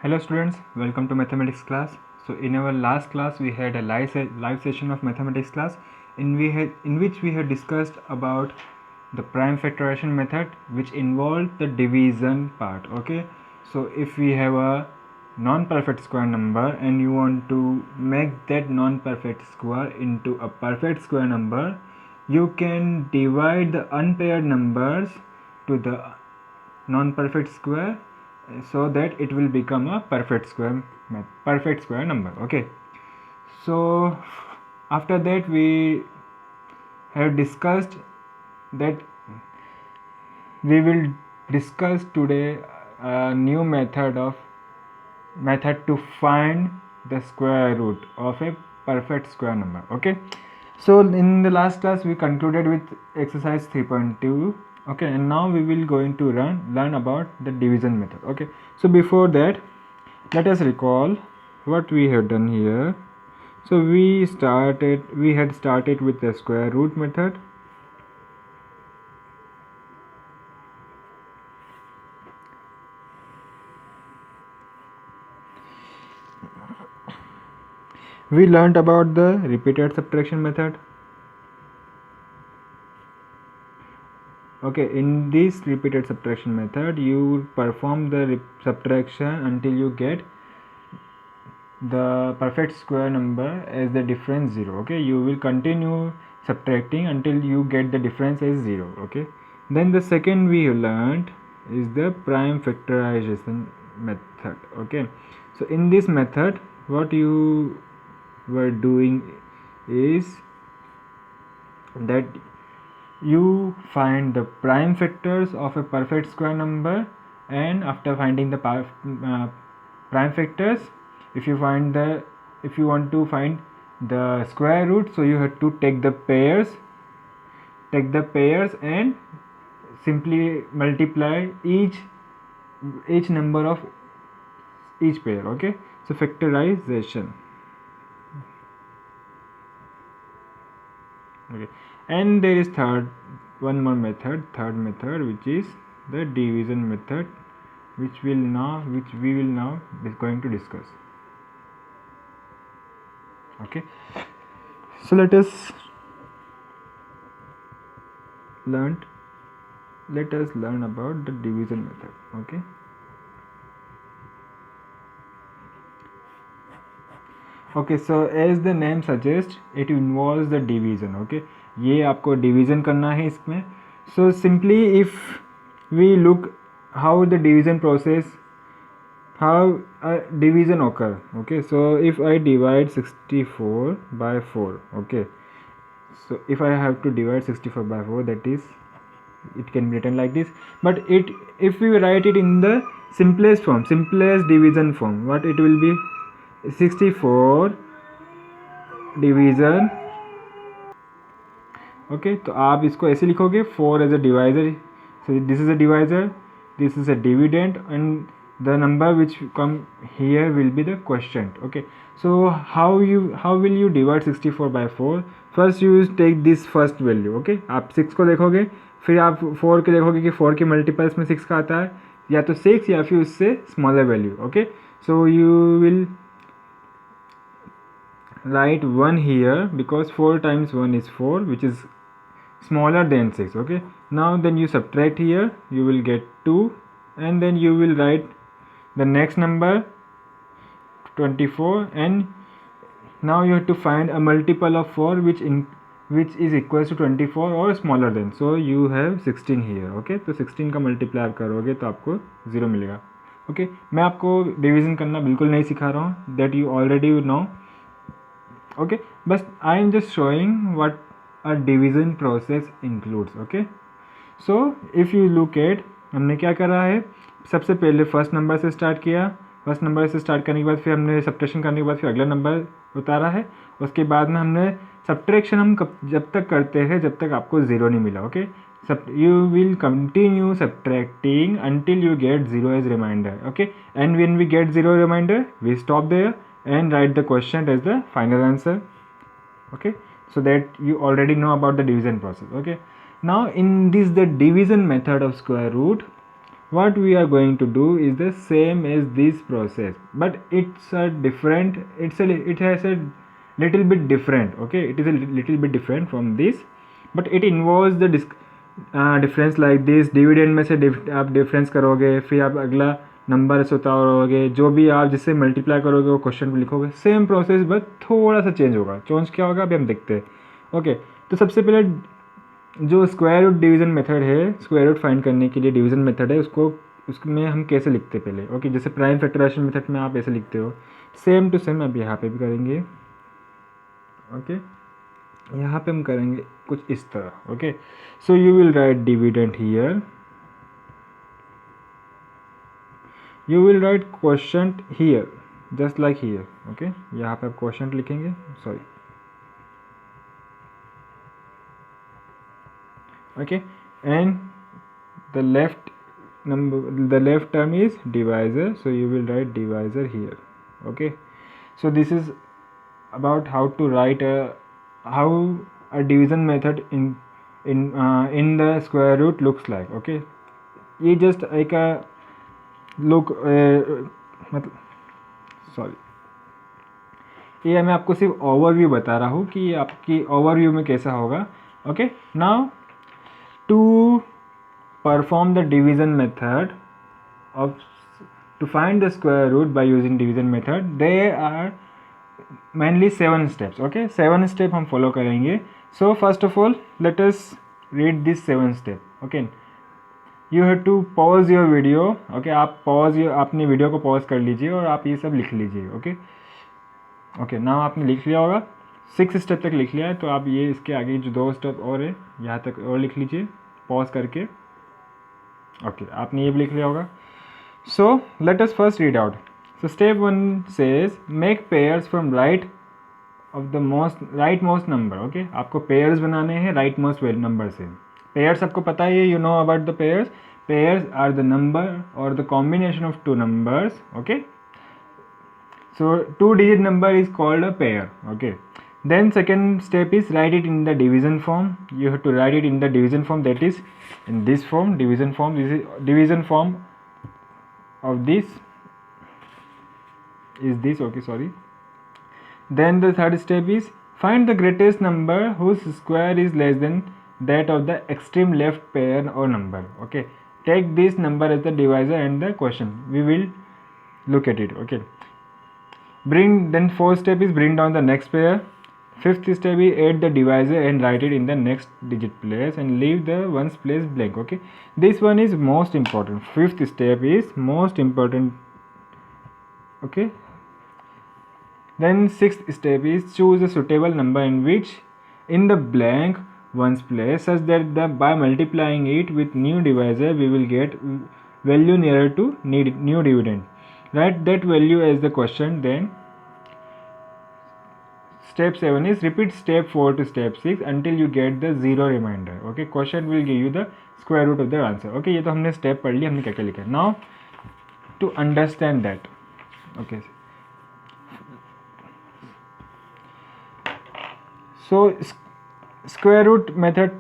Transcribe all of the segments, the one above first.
Hello students, welcome to mathematics class. So in our last class we had a live session of mathematics class in which we had discussed about the prime factorization method, which involved the division part. Okay, so if we have a non-perfect square number and you want to make that non-perfect square into a perfect square number, you can divide the unpaired numbers to the non-perfect square so that it will become a perfect square number. Okay, so after that we have discussed that we will discuss today a new method to find the square root of a perfect square number. Okay, so in the last class we concluded with exercise 3.2. okay, and now we will going to learn about the division method. Okay, so before that let us recall what we have done here. So we had started with the square root method. We learnt about the repeated subtraction method. Okay, in this repeated subtraction method you perform the subtraction until you get the perfect square number as the difference 0. Okay, you will continue subtracting until you get the difference as 0. Okay, then the second we learned is the prime factorization method. Okay, so in this method what you were doing is that you find the prime factors of a perfect square number, and after finding the prime factors, if you want to find the square root, so you have to take the pairs and simply multiply each number of each pair. Okay, so factorization. Okay, and there is third method, which is the division method, which we will now be going to discuss. Okay, so let us learn about the division method. Okay, okay, so as the name suggests, it involves the division. Okay, ये आपको division करना है इसमें. So simply if we look how the division process, how a division occur. Okay, so if I divide 64 by 4, okay, so if I have to divide 64 by 4, that is, it can be written like this. But if we write it in the simplest division form, what it will be? 64 division. Okay, तो आप इसको ऐसे लिखोगे 4 as a divisor. So this is a divisor, this is a dividend, and the number which come here will be the quotient. Okay, so how will you divide 64 by 4? First you take this first value. Okay, आप 6 को देखोगे, फिर आप 4 के देखोगे कि 4 के multiples में 6 का आता है, या तो 6 या फिर उससे smaller value. Okay, so you will write 1 here because 4 times 1 is 4, which is smaller than 6. Okay, now then you subtract here, you will get 2, and then you will write the next number 24, and now you have to find a multiple of 4 which is equals to 24 or smaller than. So you have 16 here. Okay, तो 16 का multiply करोगे तो आपको 0 मिलेगा. Okay, मैं आपको division करना बिल्कुल नहीं सिखा रहा हूँ, that you already know. Okay, बस I am just showing what a division process includes. Okay, so if you look at, हमने क्या करा है, सबसे पहले फर्स्ट नंबर से स्टार्ट किया. फर्स्ट नंबर से स्टार्ट करने के बाद फिर हमने सब्ट्रैक्शन करने के बाद फिर अगला नंबर उतारा है. उसके बाद में हमने सब्ट्रैक्शन हम जब तक करते हैं जब तक आपको ज़ीरो नहीं मिला. Okay, you will continue subtracting until you get 0 as remainder. Okay, and when we get 0 remainder, we stop there and write the quotient as the final answer. Okay, so that you already know about the division process. Okay, now in this the division method of square root, what we are going to do is the same as this process, but it's a different, it has a little bit different. Okay, it is a little bit different from this, but it involves the difference like this. Dividend में से आप difference करोगे, फिर आप अगला number से उतारोगे, जो भी आप जिससे मल्टीप्लाई करोगे वो क्वेश्चन में लिखोगे. सेम प्रोसेस बट थोड़ा सा चेंज होगा. चेंज क्या होगा अभी हम देखते हैं. ओके, तो सबसे पहले जो स्क्वायर रूट डिवीज़न मेथड है, स्क्वायर रूट फाइंड करने के लिए डिवीज़न मेथड है, उसमें हम कैसे लिखते हैं पहले. ओके, जैसे प्राइम फैक्टराइजेशन मेथड में आप ऐसे लिखते हो, सेम टू सेम अब यहाँ पे भी करेंगे. ओके, यहाँ पे हम करेंगे कुछ इस तरह. Okay, so you will write dividend here, you will write quotient here just like here. Okay, यहाँ पे आप क्वोशंट लिखेंगे, sorry. Okay, and the left term is divisor, so you will write divisor here. Okay, so this is about how to write how a division method in the square root looks like. Okay, ये just एक look मतलब sorry, ये मैं आपको सिर्फ overview बता रहा हूँ कि आपकी ओवरव्यू में कैसा होगा. Okay, now to perform the division method to find the square root by using division method, there are mainly 7 steps. Okay, 7 step हम follow करेंगे. So first of all, let us read this 7 step. Okay, you have to pause your video. Okay, आप अपनी video को pause कर लीजिए और आप ये सब लिख लीजिए. ओके ओके, नाउ आपने लिख लिया होगा, 6 स्टेप तक लिख लिया है, तो आप ये इसके आगे जो 2 स्टेप और है यहाँ तक और लिख लीजिए पॉज करके. ओके, आपने ये भी लिख लिया होगा. So let us first read out. So step 1 says make pairs from rightmost number. Okay, आपको पेयर्स बनाने हैं राइट मोस्ट नंबर से. पेयर्स आपको पता है, you know about the pairs. Pairs are the number और the combination of 2 numbers. Okay, so 2-digit number is called a pair. Okay, then second step is write it in the division form. You have to write it in the division form, that is in this form. Division form, this is division form of this is this. Okay, sorry. Then the third step is find the greatest number whose square is less than that of the extreme left pair or number. Okay, take this number as the divisor and the quotient. We will look at it. Okay, then fourth step is bring down the next pair. Fifth step is add the divisor and write it in the next digit place and leave the ones place blank. Okay, this one is most important. Fifth step is most important. Okay, then sixth step is choose a suitable number in the blank ones place such that by multiplying it with new divisor we will get value nearer to new dividend. Write that value as the question. Then step 7 is repeat step 4 to step 6 until you get the zero remainder. Okay, question will give you the square root of the answer. Okay, ये तो हमने step पढ़ लिया, हमने क्या क्या लिखा है. Now to understand that, okay, so square root method,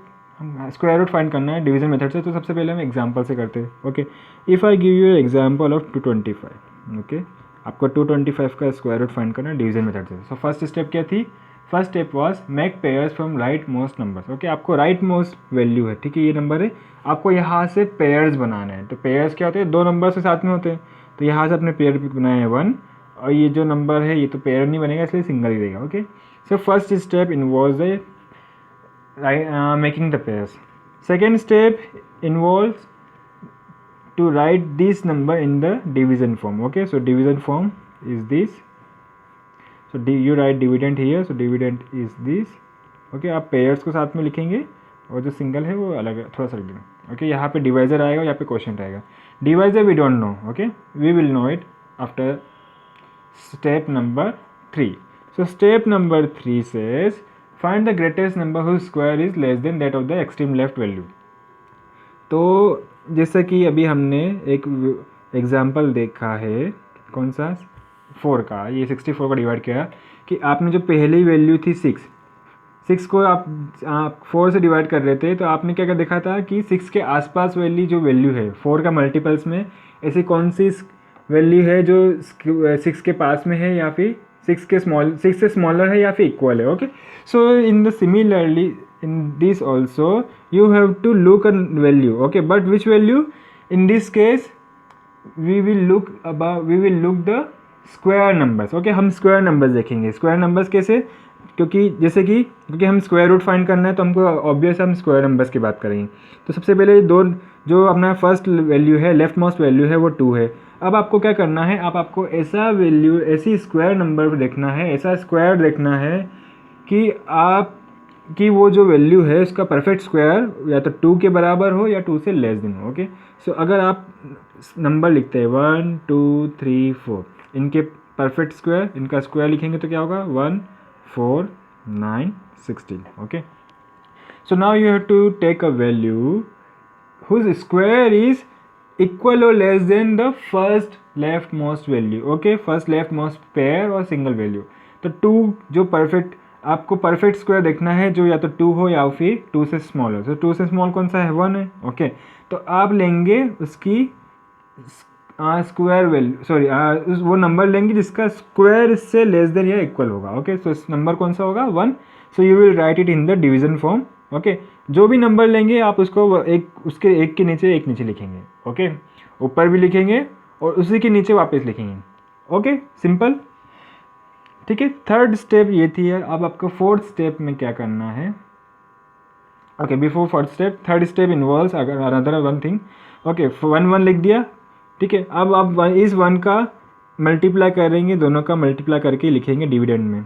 square root find करना है डिवीजन मेथड से, तो सबसे पहले हम एग्जांपल से करते हैं. Okay, if I give you example of 225. Okay, आपको 225 का स्क्वायर रूट फाइंड करना है डिवीजन मेथड से. सो फर्स्ट स्टेप क्या थी? First step was make pairs from right most numbers. Okay, आपको राइट मोस्ट वैल्यू है, ठीक है, ये नंबर है, आपको यहाँ से पेयर्स बनाने हैं. तो पेयर्स क्या होते हैं? 2 नंबर से साथ में होते हैं. तो यहाँ से अपने पेयर बनाए हैं 1, और ये जो नंबर है ये तो पेयर नहीं बनेगा, इसलिए सिंगल ही रहेगा. Okay, so first step involves the making the pairs. Second step involves to write this number in the division form. Okay, so division form is this. So you write dividend here, so dividend is this. Okay, आप pairs को साथ में लिखेंगे और जो single है वो अलग है, थोड़ा सा लिखेंगे. ओके, यहाँ पे डिवाइजर आएगा, यहाँ पे क्वोशिएंट आएगा. Divisor we don't know. Okay, we will know it after step number 3. So step number 3 says find the greatest number whose square is less than that of the extreme left value. तो जैसा कि अभी हमने एक example देखा है, कौन सा, 4 का, ये 64 का डिवाइड किया कि आपने जो पहली वैल्यू थी 6 6 को आप 4 से डिवाइड कर रहे थे तो आपने क्या देखा था कि 6 के आसपास वाली जो वैल्यू है 4 का मल्टीपल्स में ऐसी कौन सी वैल्यू है जो 6 के पास में है या फिर 6 से स्मॉलर है या फिर इक्वल है. Okay, so in the similarly in this also you have to look a value. Okay, but which value? In this case we will look the square numbers. Okay, हम स्क्वायर नंबर्स देखेंगे. Square numbers कैसे? क्योंकि हम square root find करना है तो हमको obvious हम स्क्वायर नंबर्स की बात करेंगे. तो सबसे पहले जो अपना फर्स्ट वैल्यू है, लेफ्ट मोस्ट वैल्यू है, वो 2 है. अब आपको क्या करना है, आपको ऐसी स्क्वायर नंबर देखना है, ऐसा स्क्वायर देखना है कि वो जो वैल्यू है उसका परफेक्ट स्क्वायर या तो 2 के बराबर हो या 2 से लेस देन हो. ओके, सो अगर आप नंबर लिखते हैं 1 2 3 4, इनके परफेक्ट स्क्वायर, इनका स्क्वायर लिखेंगे तो क्या होगा 1 4 9 16. Okay, so now you have to take a value whose square is equal or less than the first leftmost value. Okay, first leftmost pair or single value. तो 2 जो perfect, आपको perfect square देखना है जो या तो 2 हो या फिर 2 से स्मॉल हो. तो 2 से स्मॉल कौन सा है? 1 है. ओके, तो आप लेंगे उसकी स्क्वायर वैल्यू, वो नंबर लेंगे जिसका स्क्वायर इससे लेस देन या इक्वल होगा. ओके, सो इस नंबर कौन सा होगा? 1. सो you will write it in the division form. Okay, जो भी नंबर लेंगे आप उसको उसके एक के नीचे एक नीचे लिखेंगे. ओके, ऊपर भी लिखेंगे और उसी के नीचे वापस लिखेंगे. Okay, simple. ठीक है, थर्ड स्टेप ये थी. अब आपको फोर्थ स्टेप में क्या करना है? Okay, before fourth step, third step involves another one thing. Okay, 1 लिख दिया. ठीक है, अब आप इस 1 का मल्टीप्लाई करेंगे, दोनों का मल्टीप्लाई करके लिखेंगे डिविडेंड में.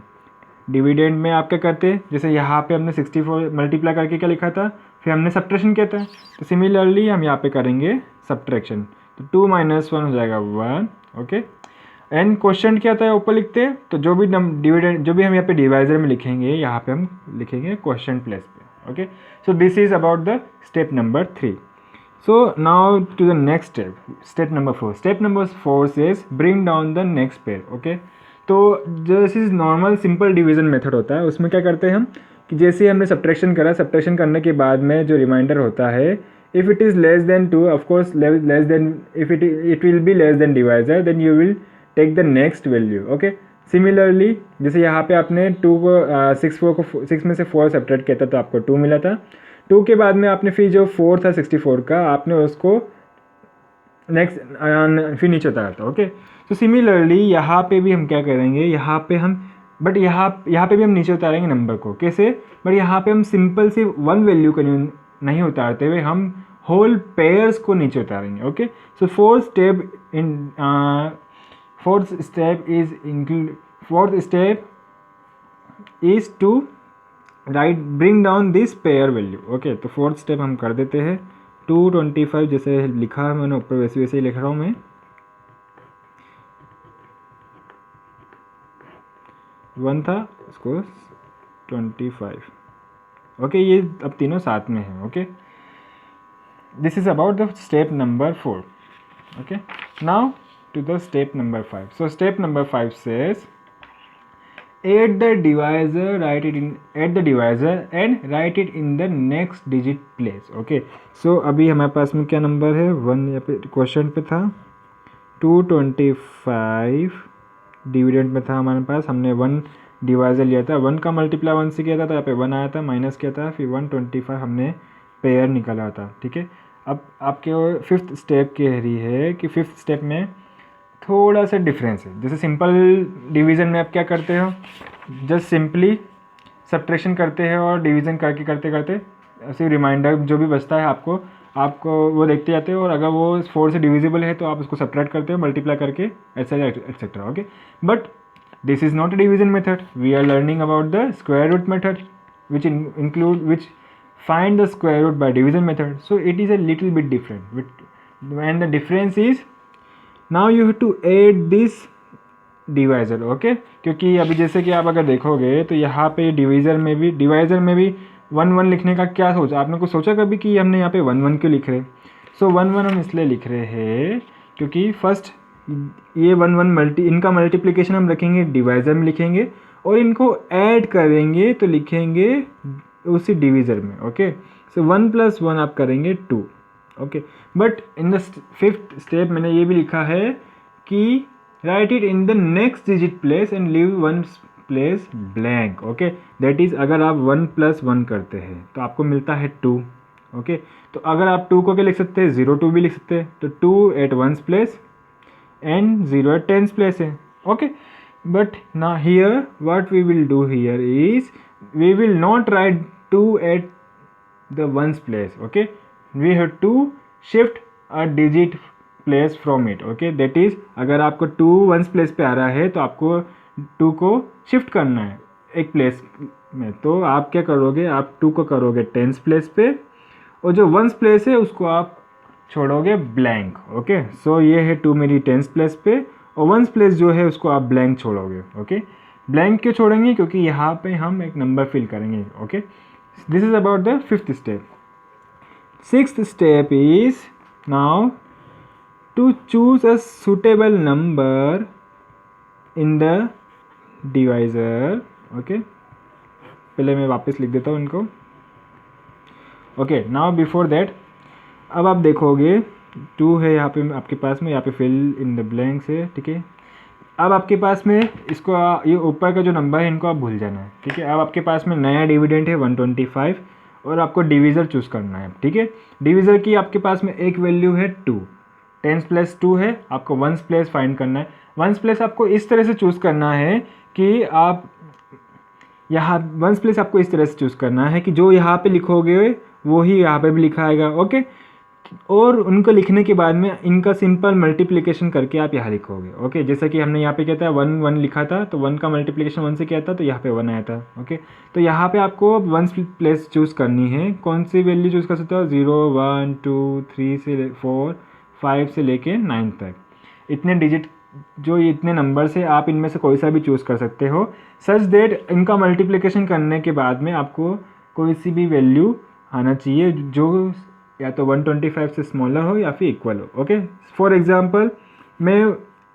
डिविडेंड में आप क्या करते हैं, जैसे यहाँ पे हमने 64 मल्टीप्लाई करके क्या लिखा था, फिर हमने सब्ट्रैक्शन किया था. तो सिमिलरली हम यहाँ पे करेंगे सब्ट्रैक्शन. तो 2 - 1 हो जाएगा 1. ओके, एंड क्वेश्चन क्या था ऊपर लिखते हैं. तो जो भी डिविडेंड, जो भी हम यहाँ पे डिवाइजर में लिखेंगे, यहाँ पे हम लिखेंगे क्वेश्चन प्लेस पे. Okay, so this is about the step number 3. So now to the next step number 4. Step number 4 says bring down the next pair. Okay, तो जैसे नॉर्मल सिंपल डिवीजन मेथड होता है उसमें क्या करते हैं हम कि जैसे हमने सब्ट्रैक्शन करा, सब्ट्रैक्शन करने के बाद में जो रिमाइंडर होता है, if it is less than 2, of course less than, if it will be less than divisor, then you will take the next value. Okay, similarly जैसे यहाँ पे आपने 2 को 6 में से 4 सब्ट्रैक्ट किया था तो आपको 2 मिला था. 2 के बाद में आपने फिर जो 4 था 64 का, आपने उसको नेक्स्ट फिर नीचे उतारा था. ओके, तो सिमिलरली यहाँ पे भी हम क्या करेंगे, यहाँ पे भी हम नीचे उतारेंगे नंबर को. कैसे? बट यहाँ पे हम सिंपल सी 1 वैल्यू को नहीं उतारते हुए हम होल पेयर्स को नीचे उतारेंगे. Okay, so fourth step is to bring down this pair value. Okay, तो फोर्थ स्टेप हम कर देते हैं. 225 जैसे लिखा है मैंने ऊपर वैसे ही लिख रहा हूँ मैं. 1 था, इसको 25. ओके, ये अब तीनों साथ में है. Okay, this is about the step number 4. Okay, now to the step number 5. So step number 5 says add the divisor and write it in the next digit place. Okay, सो अभी हमारे पास में क्या नंबर है? 1 यहाँ पे क्वेश्चन पे था. 225 डिविडेंड में था हमारे पास. हमने 1 डिवाइजर लिया था, 1 का मल्टीप्लाई 1 से किया था तो यहाँ पे 1 आया था, माइनस किया था, फिर 125 हमने पेयर निकाला था. ठीक है, अब आपके फिफ्थ स्टेप कह रही है कि फिफ्थ स्टेप में थोड़ा सा डिफरेंस है. जैसे सिंपल डिवीज़न में आप क्या करते हो, जस्ट सिंपली सब्ट्रैक्शन करते हैं और डिवीज़न करते करते ऐसे रिमाइंडर जो भी बचता है आपको वो देखते जाते हो, और अगर वो 4 से डिविजिबल है तो आप उसको सब्ट्रैक्ट करते हो मल्टीप्लाई करके, etcetera. Okay, but this is not a division method. We are learning about the square root method which find the square root by division method. So it is a little bit different, and the difference is now you have to add this divisor. okay, क्योंकि अभी जैसे कि आप अगर देखोगे तो यहाँ पे डिवाइजर में भी 1 लिखने का क्या सोचा आपने? कुछ सोचा कभी कि हमने यहाँ पे 1 क्यों लिख रहे? सो 1 हम इसलिए लिख रहे हैं क्योंकि फर्स्ट ये 1 1 इनका मल्टीप्लिकेशन हम रखेंगे डिवाइज़र में लिखेंगे, और इनको ऐड करेंगे तो लिखेंगे उसी डिवीज़र में। ओके, सो 1 + 1 आप करेंगे 2। Okay, but in the 5th step मैंने ये भी लिखा है कि right it in the next digit place and leave 1 place blank. Okay, that is अगर आप 1 + 1 करते हैं तो आपको मिलता है 2। ओके, तो अगर आप 2 को क्या लिख सकते हैं, 0 2 भी लिख सकते हैं, तो 2 at 1's place and 0 at 10's place है। Okay, but now here what we will do here is we will not write 2 at the 1's place। okay, we have to shift a digit place from it। okay, that is अगर आपको 2 1's place पे आ रहा है तो आपको 2 को shift करना है एक प्लेस में, तो आप क्या करोगे, आप 2 को करोगे 10's place पे, और जो 1's place है उसको आप छोड़ोगे ब्लैंक। ओके, सो ये है 2 मेरी 10's place पे, और 1's place जो है उसको आप ब्लैंक छोड़ोगे। ओके, ब्लैंक क्यों छोड़ेंगे, क्योंकि यहाँ पे हम एक नंबर फिल करेंगे। Okay, this is about the 5th step. 6th step is now to choose a suitable number in the divisor. Okay, पहले मैं वापस लिख देता हूँ इनको। ओके, नाउ बिफोर दैट अब आप देखोगे 2 है यहाँ पे आपके पास में, यहाँ पे फिल इन द ब्लैंक्स है। ठीक है, अब आपके पास में इसको ये ऊपर का जो नंबर है इनको आप भूल जाना है। ठीक है, अब आपके पास में नया डिविडेंड है 125, और आपको डिवीज़र चूज़ करना है। ठीक है, डिवीज़र की आपके पास में एक वैल्यू है 2, 10's place 2 है, आपको 1's place फाइंड करना है। 1's place आपको इस तरह से चूज़ करना है कि आप यहाँ 1's place आपको इस तरह से चूज़ करना है कि जो यहाँ पे लिखोगे वो ही यहाँ पे भी लिखा आएगा। ओके, और उनको लिखने के बाद में इनका सिंपल मल्टीप्लिकेशन करके आप यहाँ लिखोगे। ओके, जैसा कि हमने यहाँ पे क्या था 1 1 लिखा था, तो 1 का मल्टीप्लिकेशन 1 से किया था तो यहाँ पे 1 आया था। ओके, तो यहाँ पे आपको 1's प्लेस चूज़ करनी है, कौन सी वैल्यू चूज़ कर सकते हो, 0 1 2 3 से 4 5 से लेके 9 तक, इतने डिजिट जो ये इतने नंबर से आप इनमें से कोई सा भी चूज़ कर सकते हो, सच दैट इनका मल्टीप्लिकेशन करने के बाद में आपको कोई सी भी वैल्यू आना चाहिए जो या तो 125 से स्मॉलर हो या फिर इक्वल हो। ओके, फॉर एग्जांपल मैं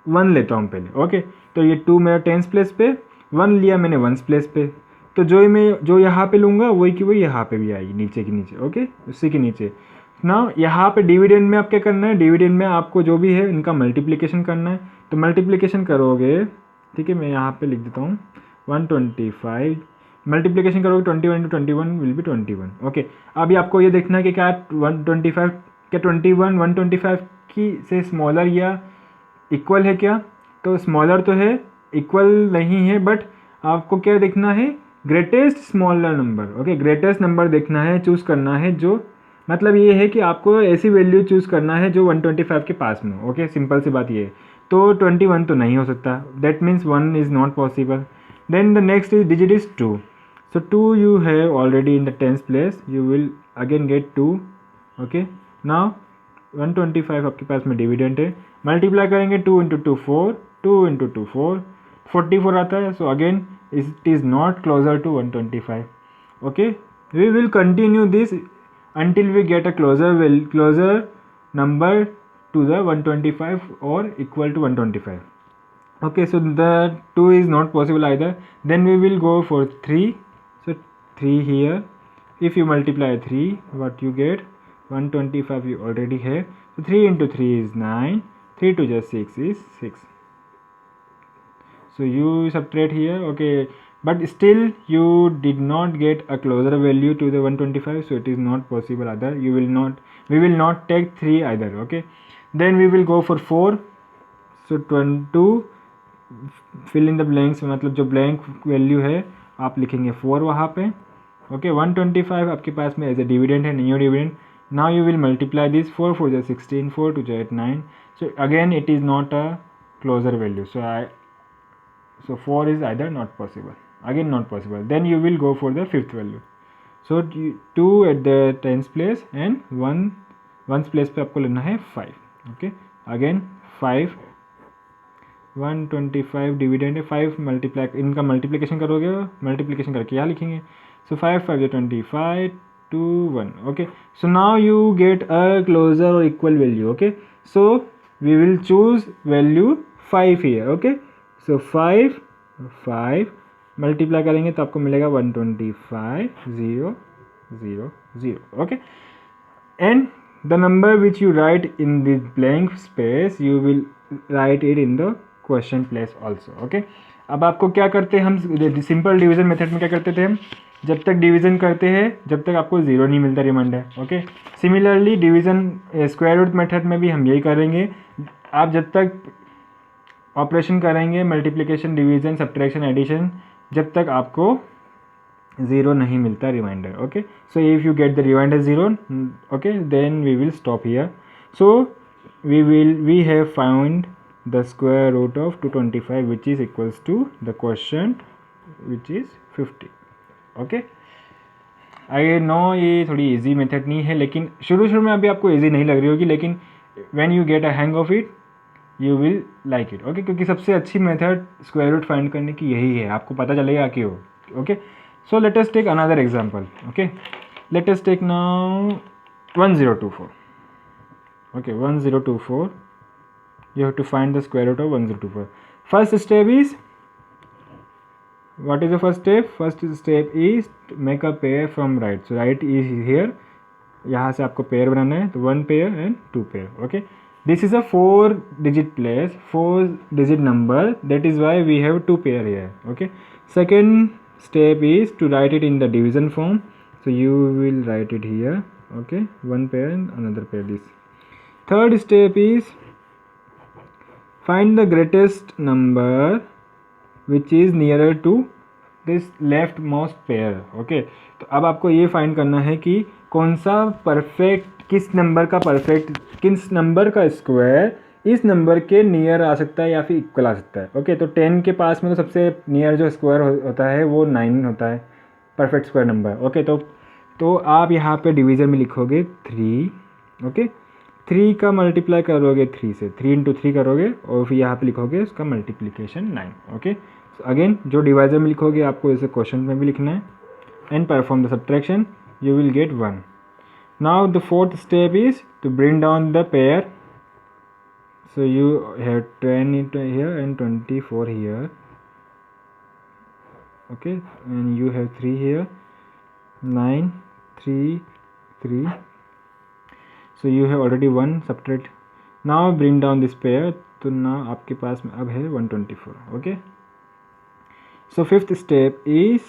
1 लेता हूँ पहले। ओके, तो ये 2 मेरा 10's place पे, 1 लिया मैंने 1's place पे, तो जो यहाँ पे लूँगा वही की वही यहाँ पे भी आएगी नीचे के नीचे। ओके, उसी के नीचे ना यहाँ पे डिविडेंड में आप क्या करना है, डिविडेंड में आपको जो भी है इनका मल्टीप्लिकेशन करना है, तो मल्टीप्लिकेशन करोगे। ठीक है, मैं यहाँ पे लिख देता हूँ 125, मल्टीप्लिकेशन करोगे 21 × 21 विल बी 21। ओके, अभी आपको ये देखना है कि क्या 125 क्या 21 125 की से स्मॉलर या इक्वल है क्या, तो स्मॉलर तो है, इक्वल नहीं है, बट आपको क्या देखना है, greatest smaller number. Okay, greatest number देखना है, चूज़ करना है, जो मतलब ये है कि आपको ऐसी वैल्यू चूज़ करना है जो 125 के पास में हो। ओके, सिंपल सी बात ये है, तो 21 तो नहीं हो सकता, that means 1 is not possible. Then the next digit is 2, so 2 you have already in the 10th place, you will again get 2। okay, now 125 आपके पास में डिविडेंड है, मल्टीप्लाई करेंगे 2 × 2 4, 2 × 2 4 44 आता है, so again it is not closer to 125। okay, we will continue this until we get a closer number to the 125 or equal to 125। okay, so the 2 is not possible either, then we will go for 3। so 3 here, if you multiply 3 what you get, 125 you already have, so 3 × 3 is 9, 3 2 just 6 is 6, so you subtract here। okay, but still you did not get a closer value to the 125, so it is not possible either, we will not take 3 either। okay, then we will go for 4, so 22 fill in the blanks, मतलब जो blank value है आप लिखेंगे 4 वहाँ पे। Okay, 125 आपके पास में एज ए डिविडेंड है, new dividend. Now you will multiply this, 4 4 × 16, 4 2 × 8 9, so again it is not a closer value, so 4 is either not possible, again not possible, then you will go for the 5th value, so 2 at the 10th place and 1's place पे आपको लेना है 5। Okay, again 5, 125 dividend है, 5 multiply इनका multiplication करोगे, multiplication करके यहाँ लिखेंगे, सो 5 5 × 25 2 1। Okay, so now you get a closer or equal value. Okay, so we will choose value 5 here. Okay, so 5 multiply करेंगे तो आपको मिलेगा 125,000. Okay, and the number which you write in the blank space you will write it in the question place also. Okay, अब आपको क्या करते हैं, हम सिंपल डिवीजन मेथड में क्या करते थे, हम जब तक डिवीजन करते हैं जब तक आपको ज़ीरो नहीं मिलता remainder. Okay, similarly division square root method में भी हम यही करेंगे. आप जब तक ऑपरेशन करेंगे मल्टीप्लिकेशन, डिवीजन, सब्ट्रैक्शन, एडिशन, जब तक आपको ज़ीरो नहीं मिलता remainder. Okay, so if you get the remainder zero, okay, then we will stop here. So we have found the square root of 225 which is equals to the quotient which is 50. Okay, I know ये थोड़ी easy method नहीं है, लेकिन शुरू में अभी आपको easy नहीं लग रही होगी, लेकिन when you get a hang of it you will like it. Okay, क्योंकि सबसे अच्छी मेथड स्क्वायर रूट फाइंड करने की यही है, आपको पता चलेगा कि हो. Okay, so let us take another example. Okay, let us take now 1024. Okay, 1024, you have to find the square root of 1024. First step is, what is the first step? First step is to make a pair from right. So right is here, यहाँ से आपको pair बनाना है, तो 1 pair and 2 pair. Okay, this is a 4-digit place, 4-digit number, that is why we have 2 pair here. Okay, second step is to write it in the division form. So you will write it here. Okay, 1 pair and another pair this. Third step is find the greatest number which is nearer to this leftmost pair. Okay, तो अब आपको ये find करना है कि कौन सा perfect, किस नंबर का परफेक्ट, किस नंबर का स्क्वायर इस नंबर के नियर आ सकता है या फिर इक्वल आ सकता है. ओके, तो 10 के पास में तो सबसे नियर जो स्क्वायर होता है वो 9 होता है, परफेक्ट स्क्वायर नंबर. ओके, तो आप यहाँ पे डिवीज़न में लिखोगे 3. ओके, 3 का मल्टीप्लाई करोगे 3 से, 3 इंटू 3 करोगे और फिर यहाँ पे लिखोगे उसका मल्टीप्लिकेशन 9. ओके, अगेन जो डिवाइजर में लिखोगे आपको जैसे क्वेश्चन में भी लिखना है. And perform the subtraction, you will get 1. Now the fourth step is to bring down the pair. So you have 10 here and 24 here. Okay, and you have 3 here, 9, 3, 3. So you have already 1, subtract. Now bring down this pair. तो now आपके पास में अब है 124. Okay, so fifth step is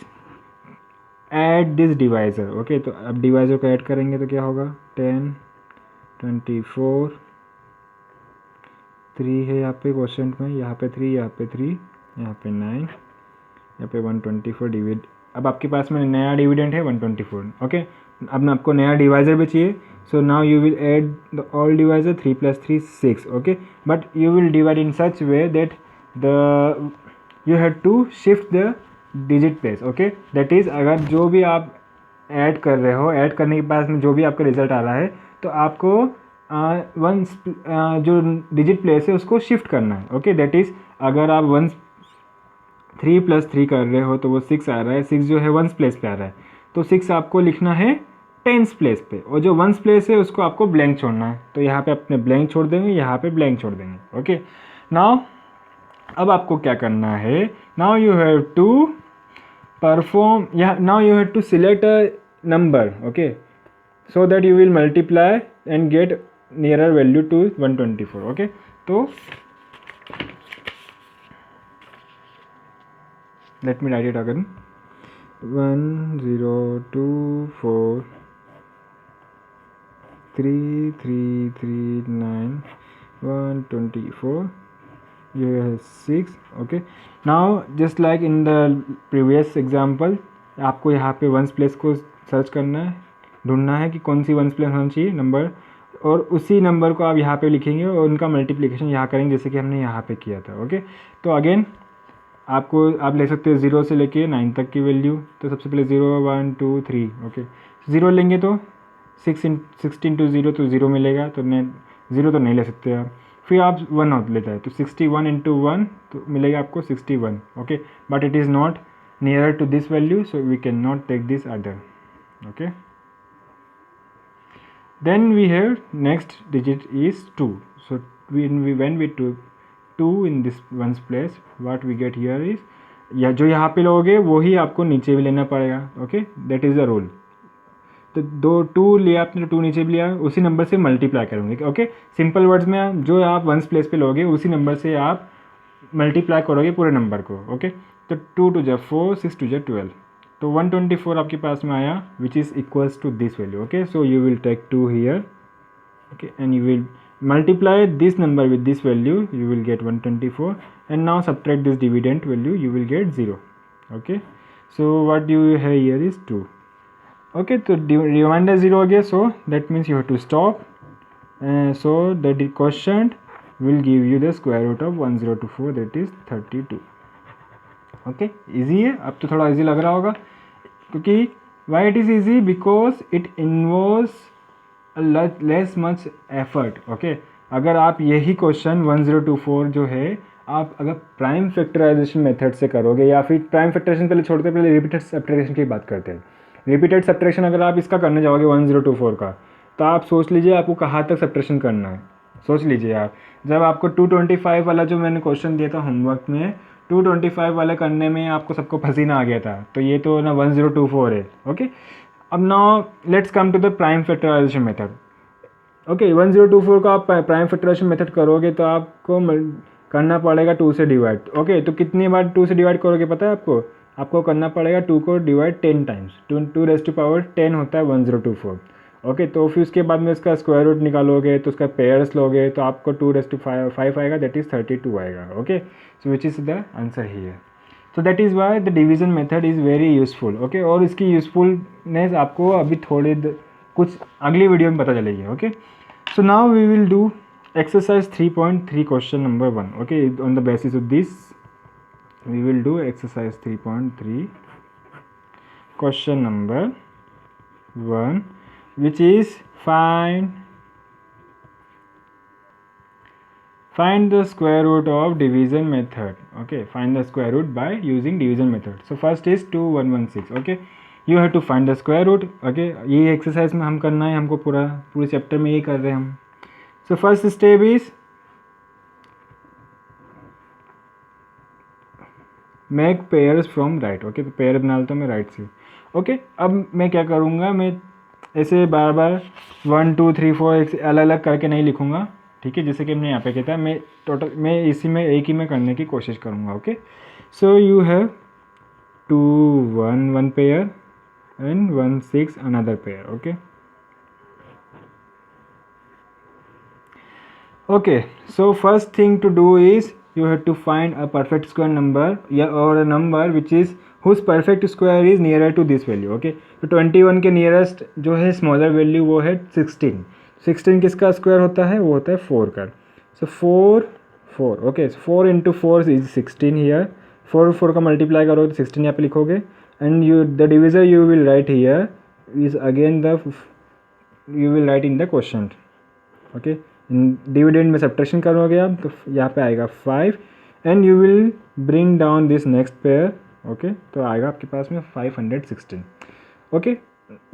add this divisor. Okay, तो अब divisor को add करेंगे तो क्या होगा, 10, 24, 3 है यहाँ पे क्वेश्चन में, यहाँ पे 3, यहाँ पे 3, यहाँ पे 9, यहाँ पे 124 डिविड. अब आपके पास में नया डिविडेंड है 124. ओके, अब आपको नया डिवाइजर भी चाहिए. So now you will add the all divisor, 3 plus 3 6. Okay, but you will divide in such way that you have to shift the digit place. Okay, that is अगर जो भी आप ऐड कर रहे हो, ऐड करने के बाद में जो भी आपका रिजल्ट आ रहा है तो आपको जो डिजिट प्लेस है उसको शिफ्ट करना है. ओके, दैट इज़ अगर आप 3 plus 3 कर रहे हो तो वो 6 आ रहा है, 6 जो है 1s प्लेस पे आ रहा है, तो 6 आपको लिखना है 10s प्लेस पे, और जो 1s प्लेस है उसको आपको ब्लैंक छोड़ना है. तो यहाँ पे अपने ब्लैंक छोड़ देंगे, यहाँ पे ब्लैंक छोड़ देंगे. ओके, नाउ अब आपको क्या करना है, now you have to perform, now you have to select a number. Okay, so that you will multiply and get nearer value to 124. Okay, तो let me write it again. 1024 3339 124. You have 6. Okay, now just like in the previous example, आपको यहाँ पे 1s place को search करना है, ढूंढना है कि कौन सी 1s प्लेस होना चाहिए नंबर, और उसी नंबर को आप यहाँ पे लिखेंगे और उनका मल्टीप्लिकेशन यहाँ करेंगे जैसे कि हमने यहाँ पे किया था. ओके, तो अगेन आप ले सकते हो 0 से लेके 9 तक की वैल्यू. तो सबसे पहले 0 1 2 3. ओके, 0 लेंगे तो 16 टू 0 तो 0 मिलेगा, तो 0 तो नहीं ले सकते आप. फिर आप 1 आउट लेता है तो 61 इंटू 1 तो मिलेगा आपको 61. Okay, but it is not nearer to this value, so we can not take this other. Okay, then we have next digit is 2. So when we took 2 in this one's place, what we get here is, या जो यहाँ पे लोगे वही आपको नीचे भी लेना पड़ेगा. Okay, that is the rule. तो 2 लिया आपने, 2 नीचे भी लिया, उसी नंबर से मल्टीप्लाई करोगे. ओके, सिंपल वर्ड्स में जो आप वंस प्लेस पे लोगे उसी नंबर से आप मल्टीप्लाई करोगे पूरे नंबर को. ओके, तो 2 2 जा 4, 6 2 जा 12, तो 124 आपके पास में आया, which is equals to this value. Okay, so you will take 2 here. Okay, and you will multiply this number with this value, you will get 124, and now subtract this dividend value, you will get 0. Okay, so what you have here is 2. Okay, so remainder 0 again, so that means you have to stop. So the quotient will give you the square root of 1024, that is 32. Okay, easy है. अब तो थोड़ा easy लग रहा होगा, क्योंकि why it is easy, because it involves less much effort. Okay, अगर आप यही क्वेश्चन 1024 जो है आप अगर प्राइम फैक्टराइजेशन मेथड से करोगे, या फिर प्राइम फैक्टराइजेशन पहले छोड़ते, पहले रिपीटेड सब्ट्रैक्शन की बात करते हैं. रिपीटेड सब्ट्रैक्शन अगर आप इसका करने जाओगे 1024 का, तो आप सोच लीजिए आपको कहाँ तक सब्ट्रैक्शन करना है. सोच लीजिए आप, जब आपको 225 वाला जो मैंने क्वेश्चन दिया था होमवर्क में, 225 वाला करने में आपको सबको पसीना आ गया था, तो ये तो ना 1024 है. ओके, अब now let's come to the prime factorization method. Okay, 1024 का आप प्राइम फैक्टराइजेशन मेथड करोगे तो आपको करना पड़ेगा 2 से डिवाइड. ओके, तो कितनी बार 2 से डिवाइड करोगे पता है आपको करना पड़ेगा 2 को divide 10 times. 2 raise to power 10 होता है 1024. ओके, तो फिर उसके बाद में इसका स्क्वायर रूट निकालोगे तो उसका पेयर्स लोगे तो आपको 2 रेज़ टू 5 आएगा, दैट इज़ 32 आएगा. Okay, so which is the answer here. So that is why the division method is very useful. Okay, और इसकी यूज़फुलनेस आपको अभी कुछ अगली वीडियो में पता चलेगी. Okay, so now we will do exercise 3.3 question number 1. Okay, on the basis of this we will do exercise 3.3 question number 1, which is find the square root of division method. Okay, find the square root by using division method. So first is 2116. Okay, you have to find the square root. Okay, ये exercise में हम करना है, हमको पूरे chapter में ये कर रहे हैं हम. So first step is make pairs from right. Okay, तो पेयर बना लेता हूँ मैं राइट से. ओके, अब मैं क्या करूँगा, मैं ऐसे बार बार 1 2 3 4 अलग अलग करके नहीं लिखूँगा. ठीक है, जैसे कि हमने यहाँ पे कहता है, मैं इसी में एक ही में करने की कोशिश करूँगा. Okay, so you have 2 1 1 pair and 1 6 another pair. Okay, okay, so first thing to do is you have to find a perfect square number, or a number which is whose perfect square is nearer to this value. Okay, तो 21 के nearest जो है smaller value वो है 16. 16 किसका square होता है, वो होता है 4 का. सो 4 ओके, 4 इंटू 4 इज 16 हियर. 4 का मल्टीप्लाई करोगे तो 16 यहाँ पे लिखोगे, and the divisor you will write here is again you will write in the question. Okay, dividend में सब्ट्रैक्शन करोगे आप तो यहाँ पे आएगा 5, and you will bring down this next pair. Okay, तो आएगा आपके पास में 516. ओके,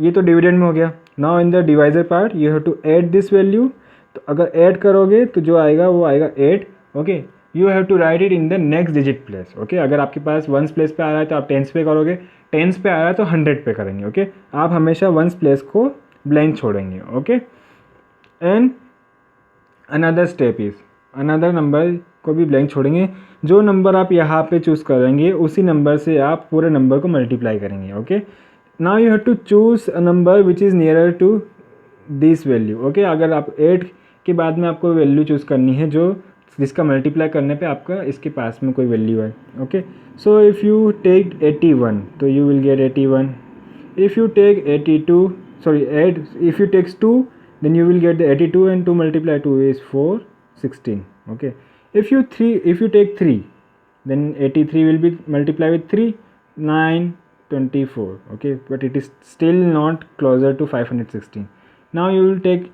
ये तो डिविडेंड में हो गया. Now in the divisor part you have to add this value. तो अगर ऐड करोगे तो जो आएगा वो आएगा 8. Okay, you have to write it in the next digit place. Okay, अगर आपके पास वंस प्लेस पे आ रहा है तो आप टेंस पे करोगे, टेंस पे आ रहा है तो 100 पे करेंगे. ओके, आप हमेशा वंस प्लेस को ब्लैंक छोड़ेंगे. Okay, and another step is another number को भी ब्लैंक छोड़ेंगे. जो नंबर आप यहाँ पे चूज़ करेंगे उसी नंबर से आप पूरे नंबर को मल्टीप्लाई करेंगे. Okay, now you have to choose a number which is nearer to this value. Okay, अगर आप 8 के बाद में आपको वैल्यू चूज़ करनी है जिसका मल्टीप्लाई करने पे आपका इसके पास में कोई वैल्यू है. Okay, so if you take 81 तो you will get 81. If you take 82 if you take 2 then you will get the 82, and 2 multiply 2 is 4 16. Okay, if you take 3 then 83 will be multiplied with 3 9 24. Okay, but it is still not closer to 516. Now you will take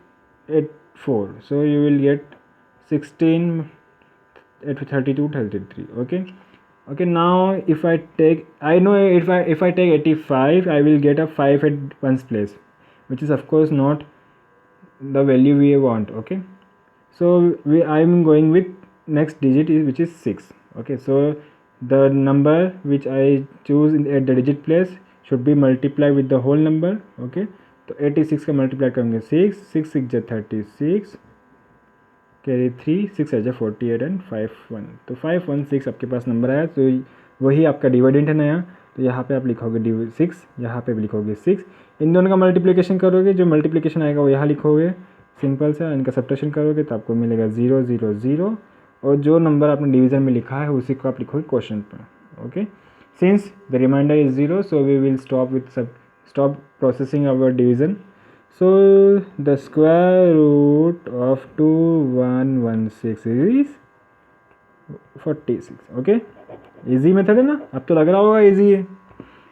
4, so you will get 16 32 33. Okay, now if I take if I take 85 I will get a 5 at ones place, which is of course not the value we want. Okay, So I am going with next digit is, which is 6. Okay, so the number which I choose at the digit place should be multiplied with the whole number. Okay, तो 86 का multiply करेंगे 6, 6 6 जा 36, carry 3, 6 जा 48 and 5 1, तो 516 आपके पास number आया, तो वही आपका डिविडेंट है नया। तो यहाँ पे आप लिखोगे 6, यहाँ पे भी लिखोगे 6, इन दोनों का मल्टीप्लिकेशन करोगे, जो मल्टीप्लिकेशन आएगा वो यहाँ लिखोगे सिंपल सा, इनका सब्ट्रैक्शन करोगे तो आपको मिलेगा 0 0 0, और जो नंबर आपने डिवीज़न में लिखा है उसी को आप लिखोगे क्वेश्चन पर। Okay, since the remainder is 0, so we will stop processing our division. So the square root of 2116 is 46. Okay, easy method है ना, अब तो लग रहा होगा इजी है,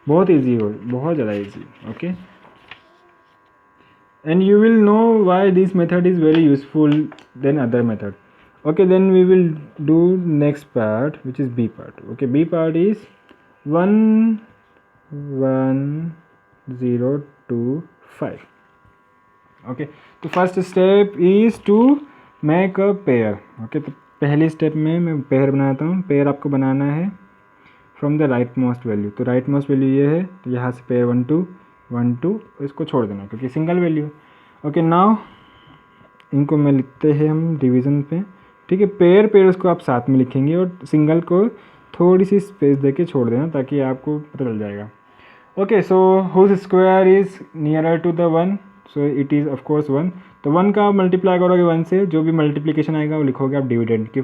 बहुत इजी हो, बहुत ज़्यादा easy. Okay, and you will know why this method is very useful than other method. Okay, then we will do next part, which is B part. Okay, B part is 1 1 0 2 5. Okay, तो first step is to make a pair. Okay, तो पहली step में मैं pair बनाता हूँ। Pair आपको बनाना है from the right most value, तो राइट मोस्ट वैल्यू ये है, तो यहाँ से पेयर 1 2 1 2, इसको छोड़ देना क्योंकि सिंगल वैल्यू है। ओके, नाउ इनको मैं लिखते हैं हम डिवीज़न पे। ठीक है, पेयर उसको आप साथ में लिखेंगे और सिंगल को थोड़ी सी स्पेस देके छोड़ देना ताकि आपको पता चल जाएगा। Okay, so whose square is nearer to the 1, so it is of course 1। तो 1 का मल्टीप्लाई करोगे 1 से, जो भी मल्टीप्लिकेशन आएगा वो लिखोगे आप डिविडेंड की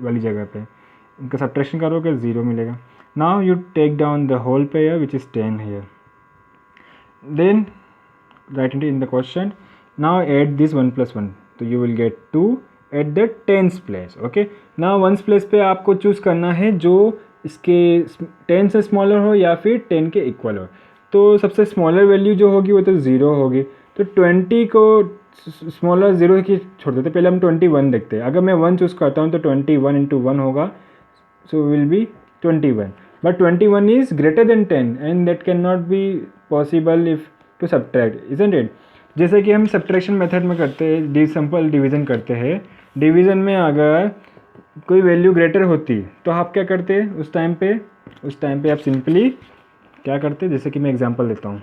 वाली जगह पे, इनका सब्ट्रैक्शन करोगे 0 मिलेगा। Now you take down the whole pair which is 10 here, then write it in the question. Now add this 1 plus 1, तो you will get 2 at the tens place. Okay, now ones place पे आपको choose करना है जो इसके 10 से smaller हो या फिर 10 के इक्वल हो। तो सबसे स्मॉलर वैल्यू जो होगी वो तो 0 होगी, तो 20 को स्मॉलर 0 की छोड़ देते, पहले हम 21 देखते हैं। अगर मैं 1 चूज़ करता हूँ तो 21 इंटू 1 होगा, so will be 21, but 21 is greater than 10 and that can not be possible if two subtract, isn't it. जैसे कि हम सब्ट्रैक्शन मेथड में करते हैं, सिंपल डिवीज़न करते हैं, डिवीज़न में अगर कोई वैल्यू ग्रेटर होती तो आप क्या करते उस टाइम पे आप सिंपली क्या करते, जैसे कि मैं एग्जांपल देता हूँ।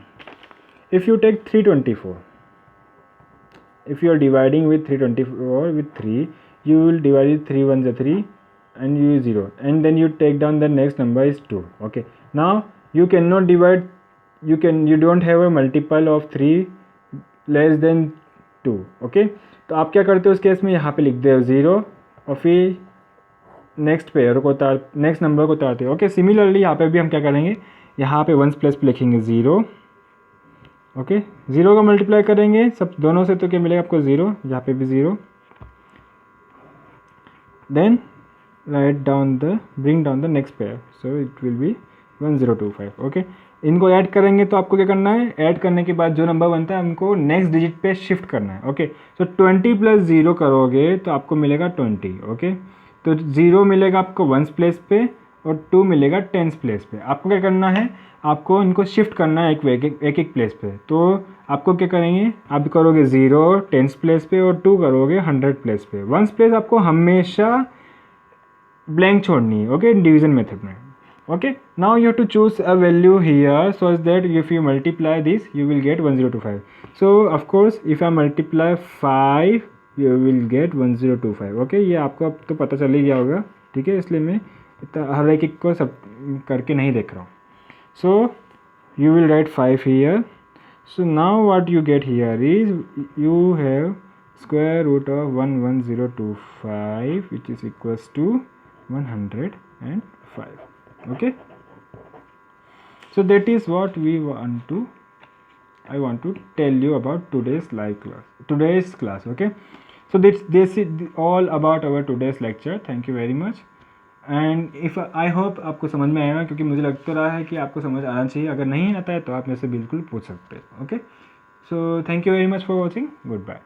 If you take 324, if you are dividing with 324 with 3, you will divide 3 1 जा 3 and you 0, and then you take down the next number is 2. Okay, now you cannot divide, you don't have a multiple of 3 less than 2. Okay, तो आप क्या करते हो उस case में, यहाँ पे लिख दे 0 और फिर नेक्स्ट पेयर को नेक्स्ट नंबर को उतारते हो। ओके, सिमिलरली यहाँ पे भी हम क्या करेंगे, यहाँ पे 1 प्लेस पे लिखेंगे 0। ओके, 0 का मल्टीप्लाई करेंगे सब दोनों से, तो क्या मिलेगा आपको 0, यहाँ पे भी 0, then bring down the next pair, so it will be 1025. Okay, इनको ऐड करेंगे तो आपको क्या करना है, ऐड करने के बाद जो नंबर बनता है हमको नेक्स्ट डिजिट पे शिफ्ट करना है। ओके, सो 20 प्लस 0 करोगे तो आपको मिलेगा 20। ओके, तो 0 मिलेगा आपको 1 प्लेस पे और 2 मिलेगा 10 प्लेस पे। आपको क्या करना है, आपको इनको शिफ्ट करना है एक प्लेस पे। तो आपको क्या करेंगे, आप करोगे 0 10 प्लेस पे और 2 करोगे 100 प्लेस पे। 1 प्लेस आपको हमेशा ब्लैंक छोड़नी है। ओके, डिवीजन मेथड में। Okay, now you have to choose a value here so that if you multiply this you will get 1025। So of course if I multiply 5 you will get 1025। Okay, ये आपको अब तो पता चल ही गया होगा। ठीक है, इसलिए मैं इतना हर एक को सब करके नहीं देख रहा हूँ। सो you will write 5 here. So now what you get here is you have square root of 11025 which is equals to 105. Okay, so that is what I want to tell you about today's class. Okay, so this is all about our today's lecture. Thank you very much. And if I hope आपको समझ में आएगा, क्योंकि मुझे लग तो रहा है कि आपको समझ आना चाहिए। अगर नहीं आता है तो आप मेरे से बिल्कुल पूछ सकते हैं। Okay, so thank you very much for watching, good bye.